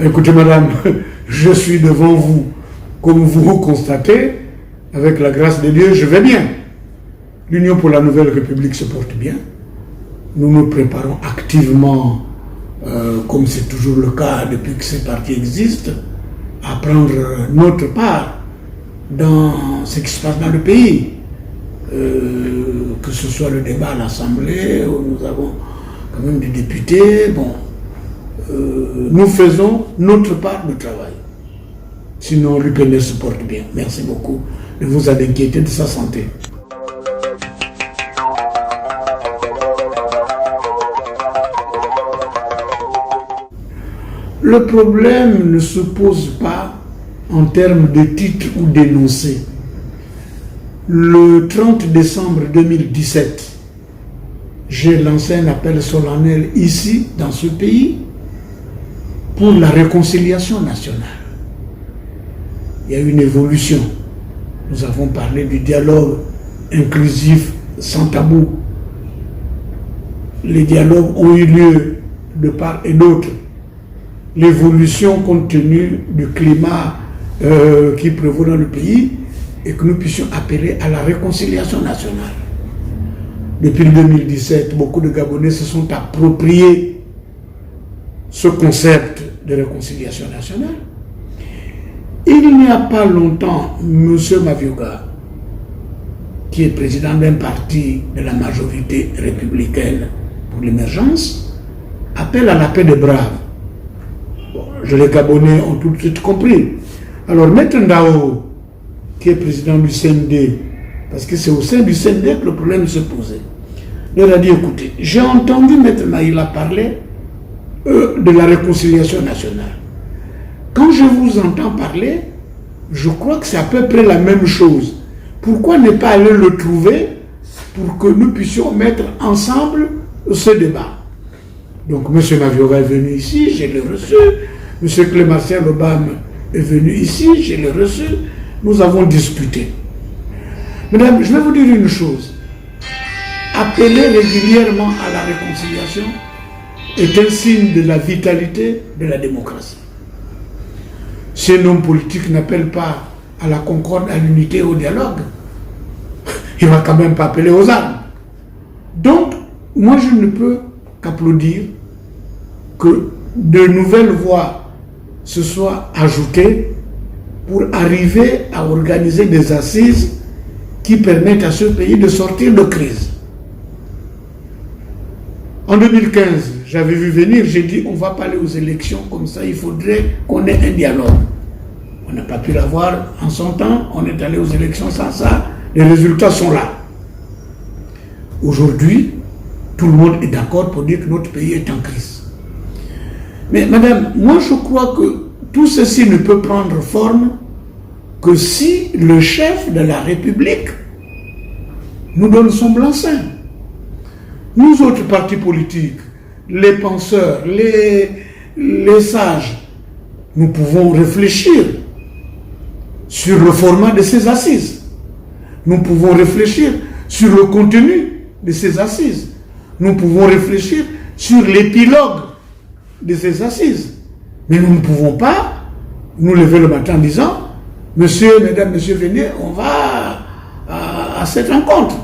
Écoutez, madame, je suis devant vous, comme vous constatez, avec la grâce de Dieu, je vais bien. L'Union pour la Nouvelle République se porte bien. Nous nous préparons activement, comme c'est toujours le cas depuis que ces partis existent, à prendre notre part dans ce qui se passe dans le pays. Que ce soit le débat à l'Assemblée, où nous avons quand même des députés, bon. Nous faisons notre part de travail. Sinon, l'UPNR se porte bien. Merci beaucoup de vous inquiéter de sa santé. Le problème ne se pose pas en termes de titre ou d'énoncé. Le 30 décembre 2017, j'ai lancé un appel solennel ici, dans ce pays, pour la réconciliation nationale. Il y a eu une évolution. Nous avons parlé du dialogue inclusif sans tabou. Les dialogues ont eu lieu de part et d'autre. L'évolution compte tenu du climat qui prévaut dans le pays et que nous puissions appeler à la réconciliation nationale. Depuis 2017, beaucoup de Gabonais se sont appropriés ce concept de réconciliation nationale. Il n'y a pas longtemps, M. Mavioga, qui est président d'un parti de la majorité républicaine pour l'émergence, appelle à la paix des braves. Bon, les Gabonais ont tout de suite compris. Alors, Maître Ndao, qui est président du CND, parce que c'est au sein du CND que le problème se posait, il a dit, écoutez, j'ai entendu Maître Maïla parler de la réconciliation nationale. Quand je vous entends parler, je crois que c'est à peu près la même chose. Pourquoi ne pas aller le trouver pour que nous puissions mettre ensemble ce débat? Donc M. Mavioga est venu ici, je l'ai reçu. M. Clémentien Lobam est venu ici, je l'ai reçu. Nous avons discuté. Mesdames, je vais vous dire une chose. Appeler régulièrement à la réconciliation est un signe de la vitalité de la démocratie. Si un homme politique n'appelle pas à la concorde, à l'unité, au dialogue, il ne va quand même pas appeler aux armes. Donc, moi je ne peux qu'applaudir que de nouvelles voies se soient ajoutées pour arriver à organiser des assises qui permettent à ce pays de sortir de crise. En 2015, j'avais vu venir, j'ai dit on ne va pas aller aux élections comme ça, il faudrait qu'on ait un dialogue. On n'a pas pu l'avoir en son temps, on est allé aux élections sans ça, les résultats sont là. Aujourd'hui, tout le monde est d'accord pour dire que notre pays est en crise. Mais madame, moi je crois que tout ceci ne peut prendre forme que si le chef de la République nous donne son blanc-seing. Nous autres partis politiques, les penseurs, les sages, nous pouvons réfléchir sur le format de ces assises. Nous pouvons réfléchir sur le contenu de ces assises. Nous pouvons réfléchir sur l'épilogue de ces assises. Mais nous ne pouvons pas nous lever le matin en disant « Monsieur, mesdames, messieurs, venez, on va à cette rencontre. »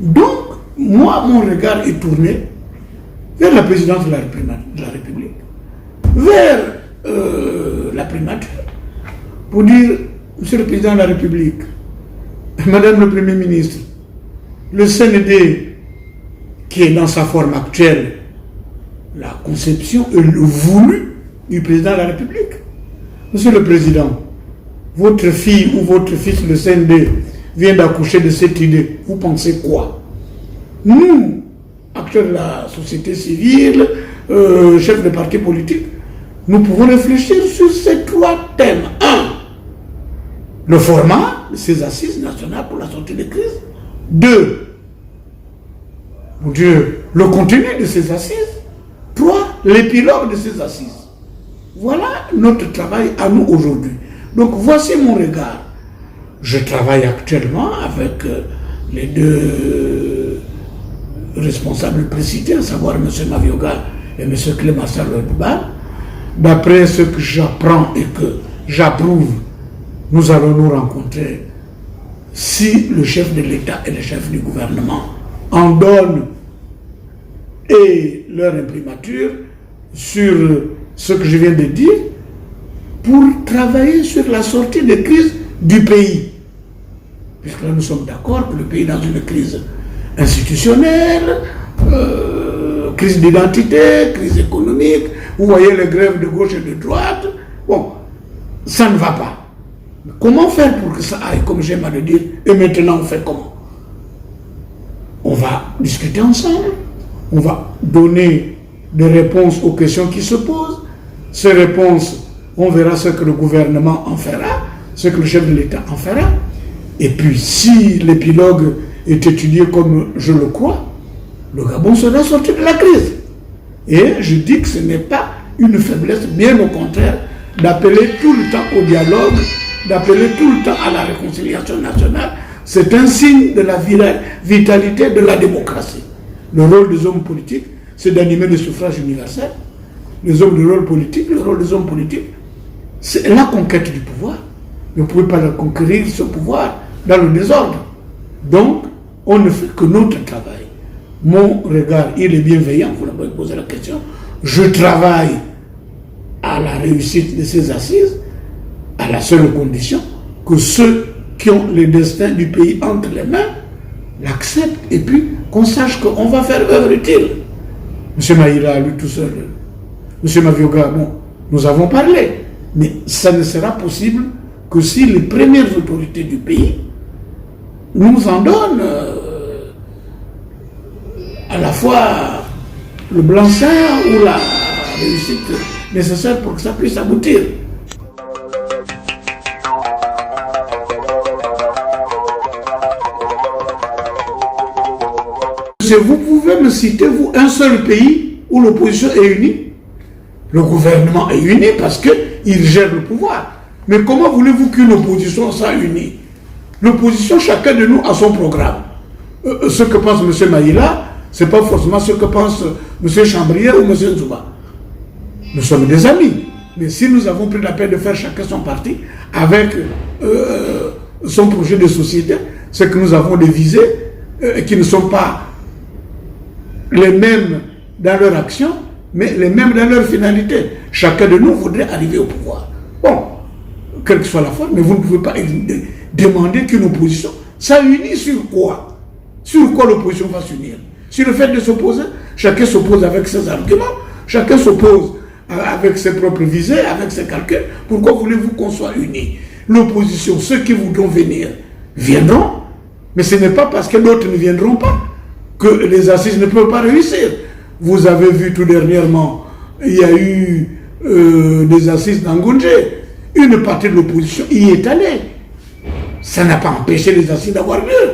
Donc, moi, mon regard est tourné vers la présidence de la République, vers la primature, pour dire, Monsieur le Président de la République, Madame le Premier ministre, le CND, qui est dans sa forme actuelle, la conception et le voulu du Président de la République. Monsieur le Président, votre fille ou votre fils, le CND, vient d'accoucher de cette idée. Vous pensez quoi? Nous, acteurs de la société civile, chefs de partis politiques, nous pouvons réfléchir sur ces trois thèmes. 1. Le format de ces assises nationales pour la sortie de crise. 2. Mon Dieu, le contenu de ces assises. 3. L'épilogue de ces assises. Voilà notre travail à nous aujourd'hui. Donc voici mon regard. Je travaille actuellement avec les deux responsables précités, à savoir M. Mavioga et M. Clémenceau Lodba. D'après ce que j'apprends et que j'approuve, nous allons nous rencontrer si le chef de l'État et le chef du gouvernement en donnent et leur imprimature sur ce que je viens de dire pour travailler sur la sortie de crise du pays. Puisque là, nous sommes d'accord que le pays est dans une crise institutionnelle, crise d'identité, crise économique. Vous voyez les grèves de gauche et de droite. Bon, ça ne va pas. Mais comment faire pour que ça aille, comme j'aime à le dire, et maintenant on fait comment? On va discuter ensemble, on va donner des réponses aux questions qui se posent. Ces réponses, on verra ce que le gouvernement en fera, ce que le chef de l'État en fera. Et puis, si l'épilogue est étudié comme je le crois, le Gabon sera sorti de la crise. Et je dis que ce n'est pas une faiblesse, bien au contraire, d'appeler tout le temps au dialogue, d'appeler tout le temps à la réconciliation nationale. C'est un signe de la vitalité de la démocratie. Le rôle des hommes politiques, c'est d'animer le suffrage universel. Les hommes du rôle politique, le rôle des hommes politiques, c'est la conquête du pouvoir. Vous ne pouvez pas conquérir ce pouvoir dans le désordre. Donc, on ne fait que notre travail. Mon regard, il est bienveillant, vous n'avez pas posé la question. Je travaille à la réussite de ces assises, à la seule condition que ceux qui ont le destin du pays entre les mains l'acceptent et puis qu'on sache qu'on va faire œuvre utile. M. Maïla, lui tout seul, M. Mavioga, bon, nous avons parlé, mais ça ne sera possible que si les premières autorités du pays nous en donnent à la fois le blanc-seing ou la réussite nécessaire pour que ça puisse aboutir. Vous pouvez me citer, vous, un seul pays où l'opposition est unie? Le gouvernement est uni parce qu'il gère le pouvoir. Mais comment voulez-vous qu'une opposition soit unie? L'opposition, chacun de nous a son programme. Ce que pense M. Maïla, ce n'est pas forcément ce que pense M. Chambrier ou M. Nzouba. Nous sommes des amis. Mais si nous avons pris la peine de faire chacun son parti avec son projet de société, c'est que nous avons des visées qui ne sont pas les mêmes dans leur action, mais les mêmes dans leur finalité. Chacun de nous voudrait arriver au pouvoir. Bon, quelle que soit la forme, mais vous ne pouvez pas demander qu'une opposition s'unisse sur quoi? Sur quoi l'opposition va s'unir? Sur le fait de s'opposer? Chacun s'oppose avec ses arguments, chacun s'oppose avec ses propres visées, avec ses calculs. Pourquoi voulez-vous qu'on soit unis? L'opposition, ceux qui voudront venir, viendront, mais ce n'est pas parce que d'autres ne viendront pas que les assises ne peuvent pas réussir. Vous avez vu tout dernièrement, il y a eu des assises d'Angondje. Une partie de l'opposition y est allée. Ça n'a pas empêché les assises d'avoir lieu.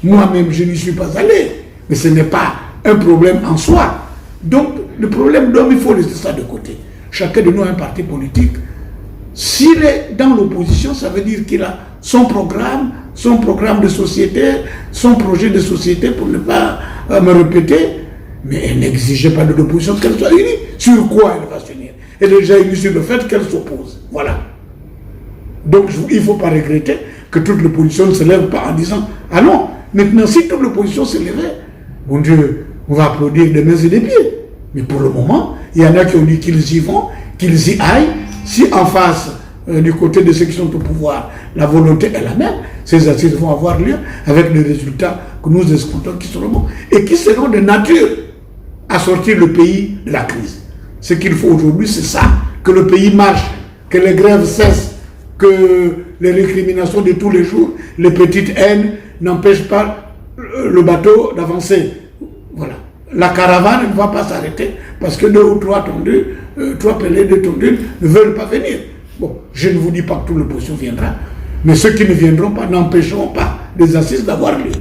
Moi-même, je n'y suis pas allé. Mais ce n'est pas un problème en soi. Donc, le problème d'homme, il faut laisser ça de côté. Chacun de nous a un parti politique. S'il est dans l'opposition, ça veut dire qu'il a son programme de société, son projet de société, pour ne pas me répéter, mais elle n'exigeait pas de l'opposition qu'elle soit unie. Sur quoi elle va s'unir? Elle est déjà unie sur le fait qu'elle s'oppose. Voilà. Donc il ne faut pas regretter que toute l'opposition ne se lève pas en disant « Ah non, maintenant si toute l'opposition se levait, mon Dieu, on va applaudir des mains et des pieds. » Mais pour le moment, il y en a qui ont dit qu'ils y vont, qu'ils y aillent. Si en face, du côté de ceux qui sont au pouvoir, la volonté est la même, ces assises vont avoir lieu avec les résultats que nous escomptons qui seront bons et qui seront de nature à sortir le pays de la crise. Ce qu'il faut aujourd'hui, c'est ça, que le pays marche, que les grèves cessent, que les récriminations de tous les jours, les petites haines n'empêchent pas le bateau d'avancer. Voilà. La caravane ne va pas s'arrêter parce que 2 ou 3 tondus, 3 pellets de tondus ne veulent pas venir. Bon, je ne vous dis pas que toute l'opposition viendra, mais ceux qui ne viendront pas n'empêcheront pas les assises d'avoir lieu.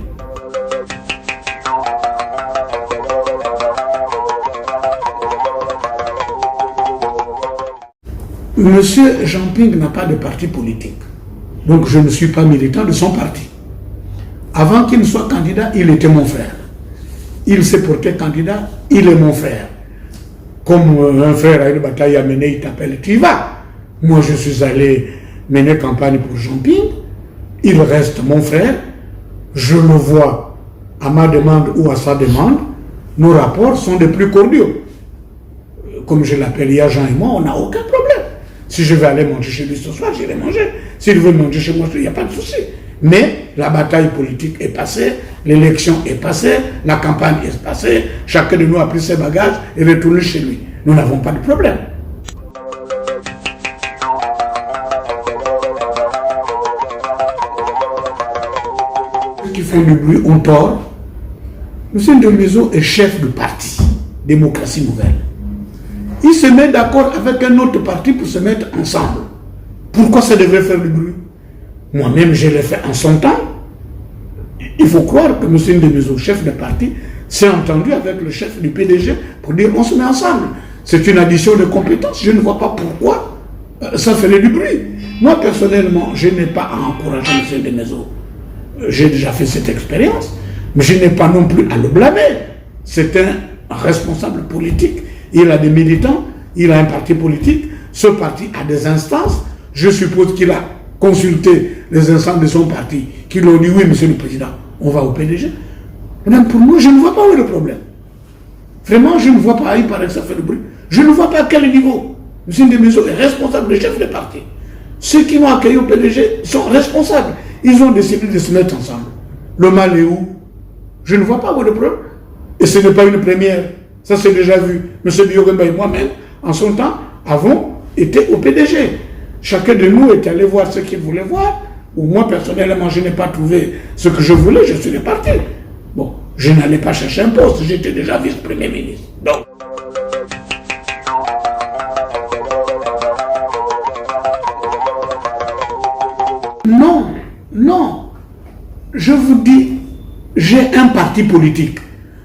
Monsieur Jean-Ping n'a pas de parti politique, donc je ne suis pas militant de son parti. Avant qu'il ne soit candidat, il était mon frère. il s'est porté candidat, il est mon frère. Comme un frère a une bataille à mener, il t'appelle, tu y vas. Moi, je suis allé mener campagne pour Jean Ping, il reste mon frère, je le vois à ma demande ou à sa demande, nos rapports sont des plus cordiaux. Comme je l'appelle, il y a Jean et moi, on n'a aucun problème. Si je vais aller manger chez lui ce soir, j'irai manger. S'il veut manger chez moi, il n'y a pas de souci. Mais la bataille politique est passée, l'élection est passée, la campagne est passée, chacun de nous a pris ses bagages et est retourné chez lui. Nous n'avons pas de problème. Ceux qui font du bruit ont tort. M. Ndomezo est chef de parti, Démocratie Nouvelle. Il se met d'accord avec un autre parti pour se mettre ensemble. Pourquoi ça devrait faire du bruit? Moi-même, je l'ai fait en son temps. Il faut croire que M. Ndomezo, chef de parti, s'est entendu avec le chef du PDG pour dire on se met ensemble. C'est une addition de compétences. Je ne vois pas pourquoi ça ferait du bruit. Moi, personnellement, je n'ai pas à encourager M. Ndomezo. J'ai déjà fait cette expérience, mais je n'ai pas non plus à le blâmer. C'est un responsable politique. Il a des militants, il a un parti politique. Ce parti a des instances. Je suppose qu'il a consulté les instances de son parti qui lui ont dit oui, monsieur le président, on va au PDG. Même pour moi, je ne vois pas où est le problème. Vraiment, je ne vois pas, il paraît que ça fait le bruit. Je ne vois pas à quel niveau. M. Ndomezo est responsable, le chef de parti. Ceux qui m'ont accueilli au PDG sont responsables. Ils ont décidé de se mettre ensemble. Le mal est où? Je ne vois pas où est le problème. Et ce n'est pas une première. Ça, c'est déjà vu. M. Bioremba et moi-même, en son temps, avons été au PDG. Chacun de nous est allé voir ce qu'il voulait voir. Ou moi, personnellement, je n'ai pas trouvé ce que je voulais, je suis reparti. Bon, je n'allais pas chercher un poste, j'étais déjà vice-premier ministre. Donc, non. Je vous dis, j'ai un parti politique.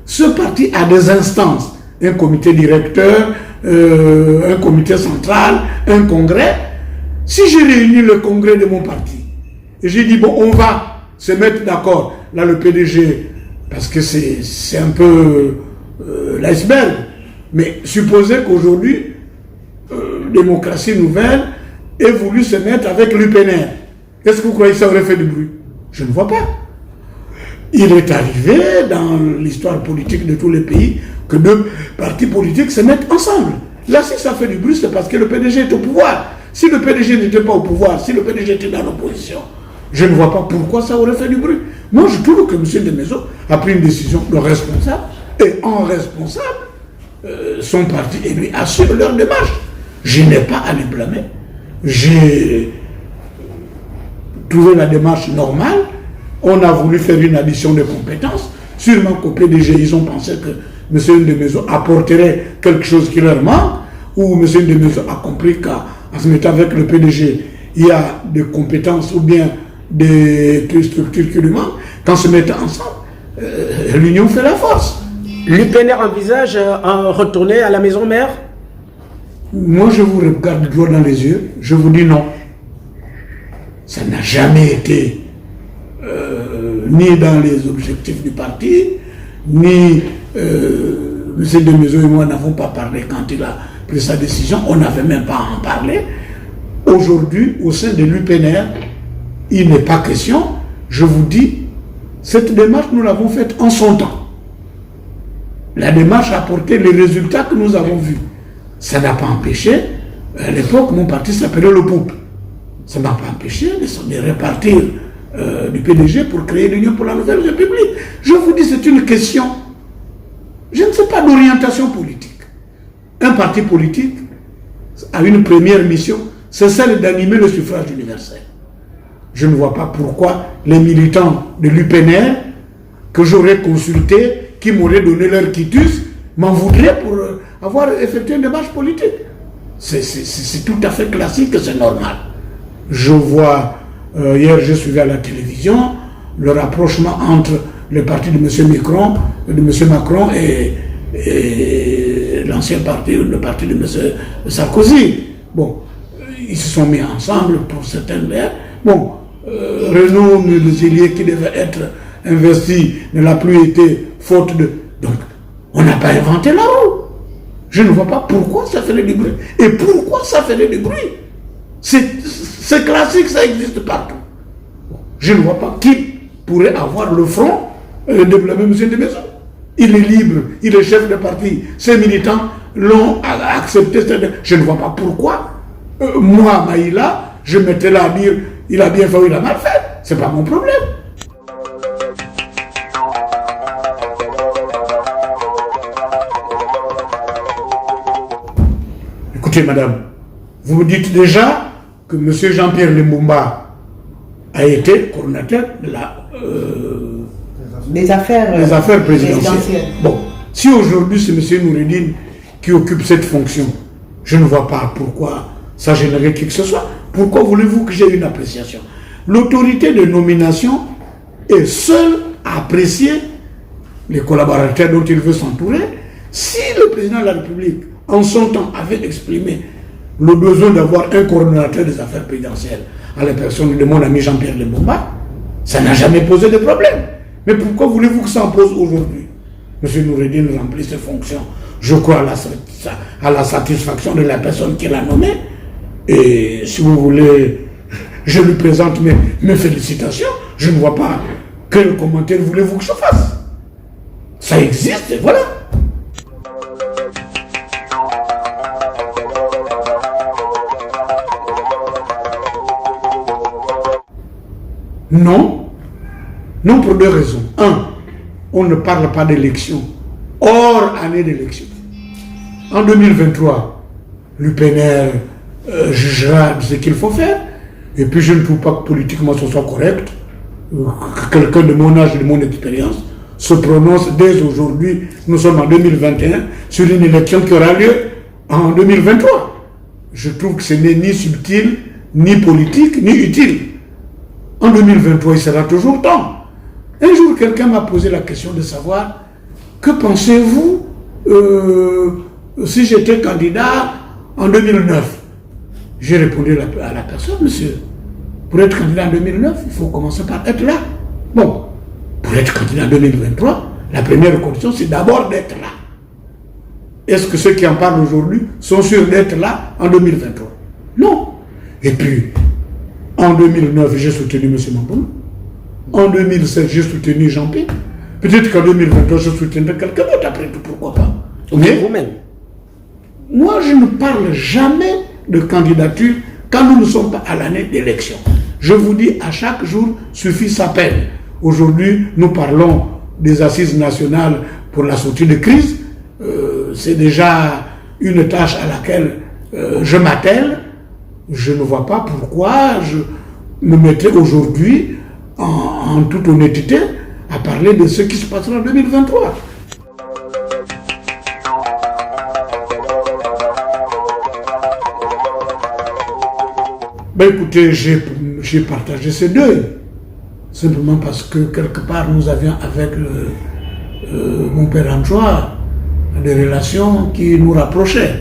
Ce parti a des instances. Un comité directeur, un comité central, un congrès. Si j'ai réuni le congrès de mon parti, et j'ai dit, bon, on va se mettre d'accord, là le PDG, parce que c'est un peu l'iceberg, mais supposez qu'aujourd'hui, Démocratie Nouvelle ait voulu se mettre avec l'UPNR. Est-ce que vous croyez que ça aurait fait du bruit? Je ne vois pas. Il est arrivé dans l'histoire politique de tous les pays que deux partis politiques se mettent ensemble. Là, si ça fait du bruit, c'est parce que le PDG est au pouvoir. Si le PDG n'était pas au pouvoir, si le PDG était dans l'opposition, je ne vois pas pourquoi ça aurait fait du bruit. Moi, je trouve que M. Ndomezo a pris une décision de responsable, et en responsable, son parti et lui assurent leur démarche. Je n'ai pas à les blâmer. J'ai trouvé la démarche normale. On a voulu faire une addition de compétences. Sûrement qu'au PDG, ils ont pensé que M. Ndomezo apporterait quelque chose qui leur manque, ou M. Ndomezo a compris qu'en se mettant avec le PDG, il y a des compétences ou bien des structures qui lui manquent. Quand se mettent ensemble, l'union fait la force. L'UPNR envisage en retourner à la maison mère? Moi, je vous regarde droit dans les yeux, je vous dis non. Ça n'a jamais été ni dans les objectifs du parti, ni M. Ndomezo et moi n'avons pas parlé quand il a pris sa décision, on n'avait même pas à en parler. Aujourd'hui, au sein de l'UPNR, il n'est pas question, je vous dis, cette démarche, nous l'avons faite en son temps. La démarche a apporté les résultats que nous avons vus. Ça n'a pas empêché, à l'époque, mon parti s'appelait le POUP. Ça ne m'a pas empêché de repartir du PDG pour créer l'Union pour la Nouvelle République. Je vous dis, c'est une question, je ne sais pas, d'orientation politique. Un parti politique a une première mission, c'est celle d'animer le suffrage universel. Je ne vois pas pourquoi les militants de l'UPNR, que j'aurais consulté, qui m'auraient donné leur quitus, m'en voudraient pour avoir effectué une démarche politique. C'est tout à fait classique, c'est normal. Je vois, hier je suivais à la télévision, le rapprochement entre le parti de M. Macron et l'ancien parti, le parti de M. Sarkozy. Bon, ils se sont mis ensemble pour certaines l'air. Bon, Renaud Muselier qui devait être investi ne l'a plus été faute Donc, on n'a pas inventé la roue. Je ne vois pas pourquoi ça ferait du bruit. Et pourquoi ça ferait du bruit? C'est classique, ça existe partout. Je ne vois pas qui pourrait avoir le front de blâmer M. de Maison. Il est libre, il est chef de parti. Ses militants l'ont accepté. Je ne vois pas pourquoi. Moi, Maïla, je m'étais là à dire il a bien fait ou il a mal fait. Ce n'est pas mon problème. Écoutez, madame, vous me dites déjà que M. Jean-Pierre Limbumba a été coordinateur de des affaires présidentielles. Bon, si aujourd'hui c'est M. Noureddine qui occupe cette fonction, je ne vois pas pourquoi ça générait qui que ce soit. Pourquoi voulez-vous que j'ai une appréciation? L'autorité de nomination est seule à apprécier les collaborateurs dont il veut s'entourer. Si le président de la République, en son temps, avait exprimé le besoin d'avoir un coordonnateur des affaires présidentielles à la personne de mon ami Jean-Pierre Limbumba, ça n'a jamais posé de problème. Mais pourquoi voulez-vous que ça en pose aujourd'hui? M. Noureddine remplit ses fonctions, je crois, à la satisfaction de la personne qui l'a nommé. Et si vous voulez, je lui présente mes félicitations. Je ne vois pas quel commentaire voulez-vous que je fasse. Ça existe, et voilà. Non. Non, pour deux raisons. Un, on ne parle pas d'élection hors année d'élection. En 2023, l'UPNR jugera de ce qu'il faut faire. Et puis je ne trouve pas que politiquement ce soit correct. Que quelqu'un de mon âge et de mon expérience se prononce dès aujourd'hui, nous sommes en 2021, sur une élection qui aura lieu en 2023. Je trouve que ce n'est ni subtil, ni politique, ni utile. En 2023, il sera toujours temps. Un jour, quelqu'un m'a posé la question de savoir que pensez-vous si j'étais candidat en 2009. J'ai répondu à la personne, monsieur, pour être candidat en 2009, il faut commencer par être là. Bon, pour être candidat en 2023, la première condition, c'est d'abord d'être là. Est-ce que ceux qui en parlent aujourd'hui sont sûrs d'être là en 2023? Non. Et puis, en 2009, j'ai soutenu M. Mamboulou. En 2007, j'ai soutenu Jean-Pierre. Peut-être qu'en 2023, je soutiendrai quelqu'un d'autre, après tout, pourquoi pas. Mais vous-même? Moi, je ne parle jamais de candidature quand nous ne sommes pas à l'année d'élection. Je vous dis, à chaque jour suffit sa peine. Aujourd'hui, nous parlons des assises nationales pour la sortie de crise. C'est déjà une tâche à laquelle je m'attelle. Je ne vois pas pourquoi je me mettrais aujourd'hui, en toute honnêteté, à parler de ce qui se passera en 2023. Ben écoutez, j'ai partagé ce deuil, simplement parce que quelque part nous avions avec mon père Antoine des relations qui nous rapprochaient.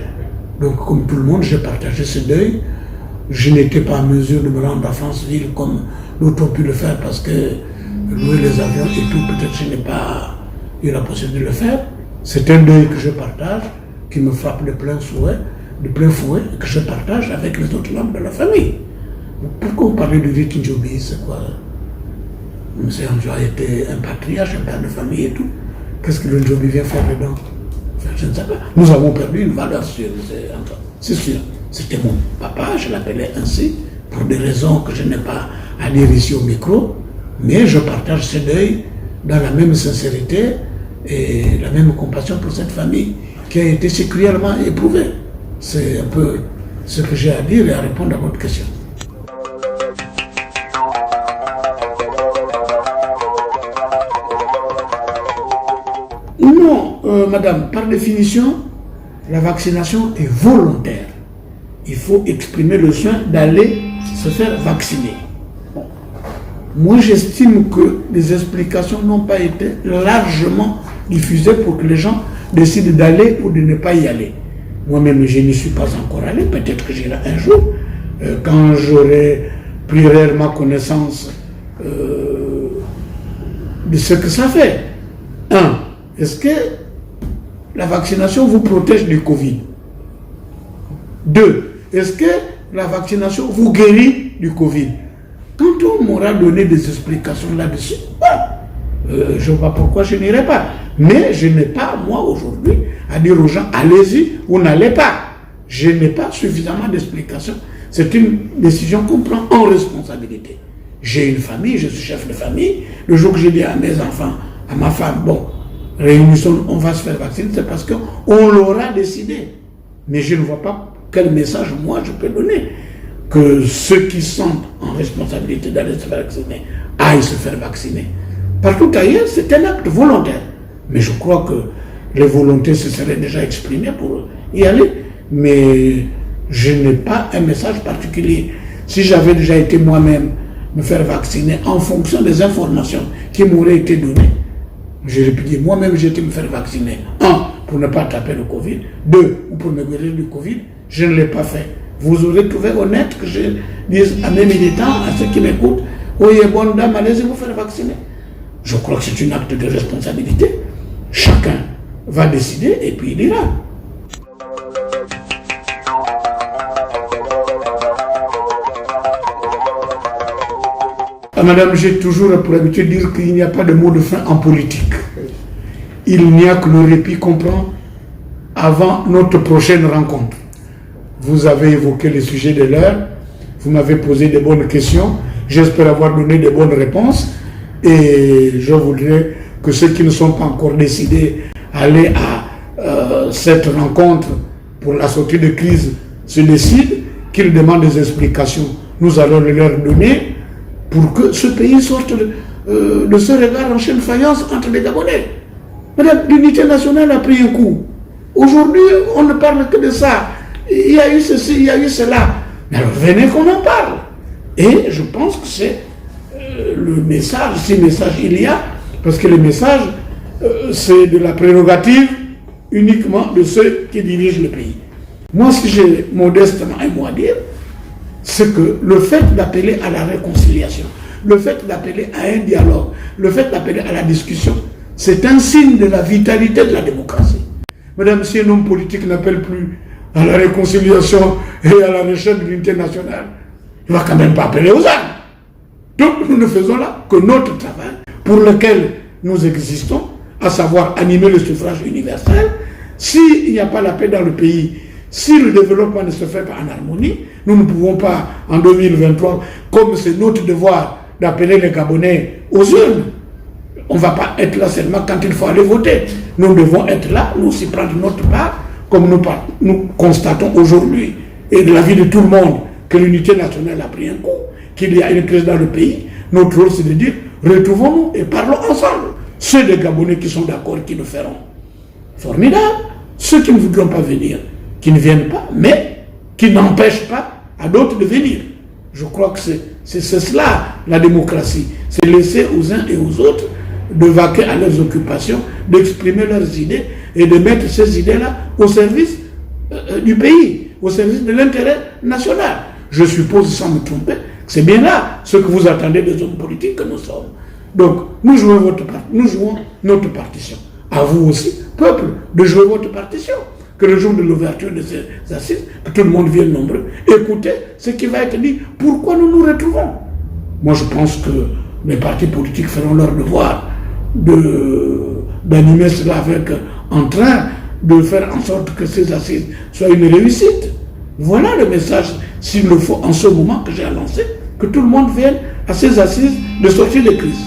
Donc comme tout le monde, j'ai partagé ce deuil. Je n'étais pas en mesure de me rendre à Franceville comme d'autres ont pu le faire parce que louer les avions et tout, peut-être je n'ai pas eu la possibilité de le faire. C'est un deuil que je partage, qui me frappe de plein fouet, et que je partage avec les autres membres de la famille. Pourquoi on parlait de Viti Njobi, c'est quoi? M. Anjoa était un patriarche, un père de famille et tout. Qu'est-ce que le Njobi vient faire dedans? Enfin, je ne sais pas. Nous avons perdu une valeur sûre, c'est sûr. C'était mon papa, je l'appelais ainsi, pour des raisons que je n'ai pas à dire ici au micro, mais je partage ce deuil dans la même sincérité et la même compassion pour cette famille qui a été si cruellement éprouvée. C'est un peu ce que j'ai à dire et à répondre à votre question. Non, madame, par définition, la vaccination est volontaire. Il faut exprimer le soin d'aller se faire vacciner. Bon. Moi, j'estime que les explications n'ont pas été largement diffusées pour que les gens décident d'aller ou de ne pas y aller. Moi-même, je n'y suis pas encore allé. Peut-être que j'irai un jour, quand j'aurai pris réellement connaissance de ce que ça fait. Est-ce que la vaccination vous protège du Covid? 2. Est-ce que la vaccination vous guérit du Covid? Quand on m'aura donné des explications là-dessus, je ne vois pas pourquoi je n'irai pas. Mais je n'ai pas, moi, aujourd'hui, à dire aux gens, allez-y ou n'allez pas. Je n'ai pas suffisamment d'explications. C'est une décision qu'on prend en responsabilité. J'ai une famille, je suis chef de famille. Le jour que j'ai dit à mes enfants, à ma femme, bon, réunissons, on va se faire vacciner, c'est parce qu'on l'aura décidé. Mais je ne vois pas quel message, moi, je peux donner. Que ceux qui sont en responsabilité d'aller se faire vacciner aillent se faire vacciner. Partout ailleurs, c'est un acte volontaire. Mais je crois que les volontés se seraient déjà exprimées pour y aller. Mais je n'ai pas un message particulier. Si j'avais déjà été moi-même me faire vacciner en fonction des informations qui m'auraient été données, j'aurais pu dire moi-même j'ai été me faire vacciner. 1, pour ne pas taper le Covid. 2, pour me guérir du Covid. Je ne l'ai pas fait. Vous aurez trouvé honnête que je dise à mes militants, à ceux qui m'écoutent, oui, bonne dame, allez-y vous faire vacciner. Je crois que c'est un acte de responsabilité. Chacun va décider et puis il ira. Madame, j'ai toujours pour habitude de dire qu'il n'y a pas de mot de fin en politique. Il n'y a que le répit qu'on prend avant notre prochaine rencontre. Vous avez évoqué le sujet de l'heure, vous m'avez posé des bonnes questions, j'espère avoir donné des bonnes réponses et je voudrais que ceux qui ne sont pas encore décidés à aller à cette rencontre pour la sortie de crise se décident, qu'ils demandent des explications. Nous allons les leur donner pour que ce pays sorte de ce regard en chaîne de faïence entre les Gabonais. Madame, l'unité nationale a pris un coup. Aujourd'hui, on ne parle que de ça. Il y a eu ceci, il y a eu cela. Mais alors venez qu'on en parle. Et je pense que c'est le message, si message il y a, parce que le message, c'est de la prérogative uniquement de ceux qui dirigent le pays. Moi, si j'ai modestement un mot à dire, c'est que le fait d'appeler à la réconciliation, le fait d'appeler à un dialogue, le fait d'appeler à la discussion, c'est un signe de la vitalité de la démocratie. Madame, si un homme politique n'appelle plus à la réconciliation et à la recherche de l'unité nationale, il ne va quand même pas appeler aux armes. Donc nous ne faisons là que notre travail pour lequel nous existons, à savoir animer le suffrage universel. S'il n'y a pas la paix dans le pays, si le développement ne se fait pas en harmonie, nous ne pouvons pas en 2023, comme c'est notre devoir d'appeler les Gabonais aux urnes. On ne va pas être là seulement quand il faut aller voter. Nous devons être là, nous aussi prendre notre part, comme nous constatons aujourd'hui, et de la vie de tout le monde, que l'unité nationale a pris un coup, qu'il y a une crise dans le pays. Notre rôle, c'est de dire, retrouvons-nous et parlons ensemble. Ceux des Gabonais qui sont d'accord, qui le feront. Formidable. Ceux qui ne voudront pas venir, qui ne viennent pas, mais qui n'empêchent pas à d'autres de venir. Je crois que c'est cela, la démocratie. C'est laisser aux uns et aux autres de vaquer à leurs occupations, d'exprimer leurs idées et de mettre ces idées-là au service du pays, au service de l'intérêt national. Je suppose, sans me tromper, que c'est bien là ce que vous attendez des hommes politiques que nous sommes. Donc, nous jouons notre partition. À vous aussi, peuple, de jouer votre partition. Que le jour de l'ouverture de ces assises, que tout le monde vienne nombreux, écoutez ce qui va être dit, pourquoi nous nous retrouvons. Moi, je pense que les partis politiques feront leur devoir d'animer cela avec entrain, de faire en sorte que ces assises soient une réussite. Voilà le message, s'il le faut, en ce moment que j'ai annoncé, que tout le monde vienne à ces assises de sortie de crise.